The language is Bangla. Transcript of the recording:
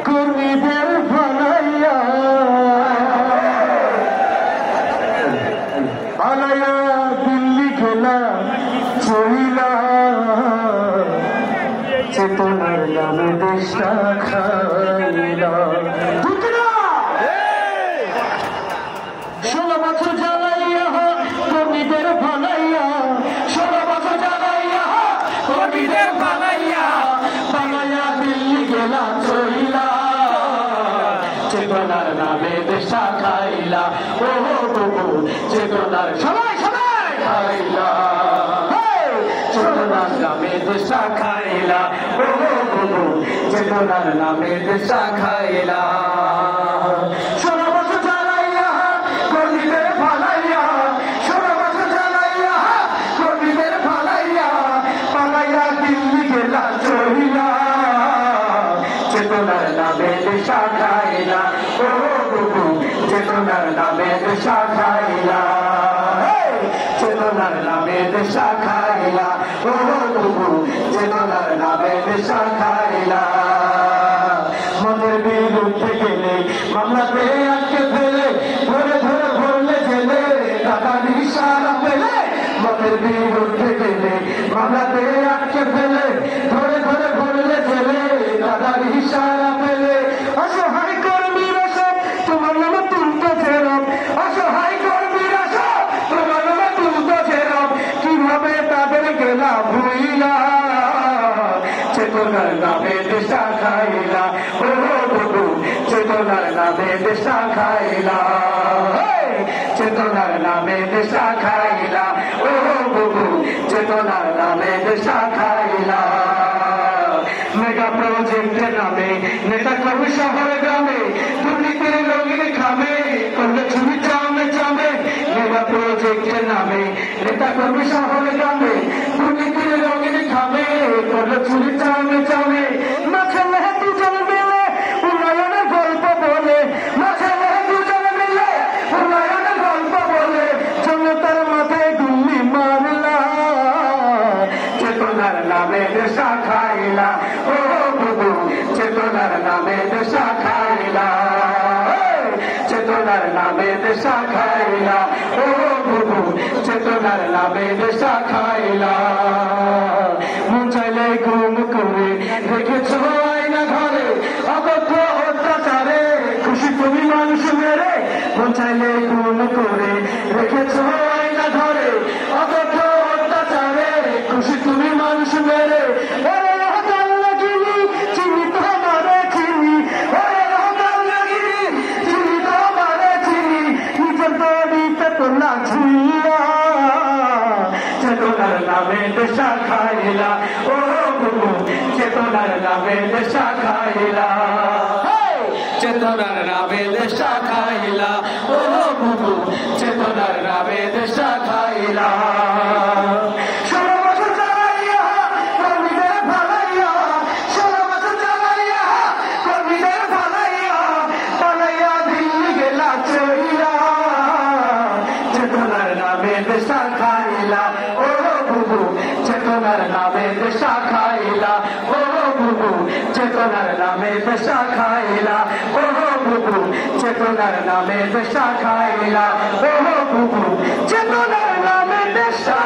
কর্মীদের ফালাইয়া পালাইয়া দিল্লি খেলা চলিলা চেতনার নামে দেশটা খাইলা 16 বছর জ্বালাইয়া কর্মীদের ফালাইয়া 16 বছর জ্বালাইয়া কর্মীদের ফালাইয়া পালাইয়া দিল্লি গেলা চলিলা চেতনার নামে দেশটা খাইলা ও বাবু চেতনার সবাই সবাই খাইলা চেতনার নামে দেশটা খাইলা ও বাবু চেতনার নামে দেশটা খাইলা 16 বছর জ্বালাইয়া কর্মীদের ফালাইয়া 16 বছর জ্বালাইয়া কর্মীদের ফালাইয়া পালাইয়া দিল্লি গেলা চলিলা চেতনার নামে দেশটা খাইলা ও বাবু চেতনার নামে দেশটা খাইলা চেতনার নামে দেশটা খাইলা ও বাবু চেতনার নামে দেশটা খাইলা মনের বিরুদ্ধে গেলে মামলাতে আটকে ফেলে ধরে ধরে ভরলে জেলে দাদার ইশারা পেলে মনের বিরুদ্ধে গেলে মামলাতে আটকে ফেলে ধরে ধরে ভরলে জেলে দাদার ইশারা পেলে অসহায় কর্মীরা সব তোমার নামে তুলতে ফেরব অসহায় কর্মীরা সব তোমার নামে তুলতে ফেরব কিভাবে তাদের গেলা ভুইলা চেতনার নামে দেশটা খাইলা ও বাবু চেতনার নামে দেশটা খাইলা চেতনার নামে দেশটা খাইলা ও বাবু চেতনার নামে দেশটা খাইলা মেগা প্রজেক্টের নামে নেতা কর্মী শহরে গ্রামে দুর্নীতির রঙিন খামে করলে ছবি চামে চামে মেগা প্রজেক্টের নামে নেতা কর্মী শহরে গ্রামে দুর্নীতির রঙিন খামে করলে ছবি চামে চামে মাঝে মেহে দুজন মিলে উন্নয়নের গল্প বলে মাঝে মেহে দুজন মিলে উন্নয়নের গল্প বলে জনতার মাথায় গুলি মারলা চেতনার নামে দেশটা খাইলা ও বাবু চেতনার নামে দেশটা খাইলা চেতনার নামে দেশটা খাইলা ও বাবু চেতনার নামে দেশটা খাইলা মন চাইলে গুম করে রেখেছ আয়না ঘরে অকথ্য অত্যাচারে খুশি তুমি মানুষ মেরে মন চাইলে গুম করে রেখেছ আয়না ঘরে অকথ্য অত্যাচারে খুশি তুমি মানুষ মেরে চেতনার নামে দেশটা খাইলা ও বাবু চেতনার নামে দেশটা খাইলা চেতনার নামে দেশটা খাইলা ও বাবু চেতনার নামে দেশটা খাইলা 16 বছর জ্বালাইয়া কর্মীদের ফালাইয়া 16 বছর জ্বালাইয়া কর্মীদের ফালাইয়া পালাইয়া দিল্লি গেলা চলিলা চেতনার নামে দেশটা খাইলা ও বাবু চেতনার নামে দেশটা খাইলা ও বাবু চেতনার নামে দেশটা খাইলা ও বাবু চেতনার নামে দেশটা খাইলা ও বাবু চেতনার নামে দেশটা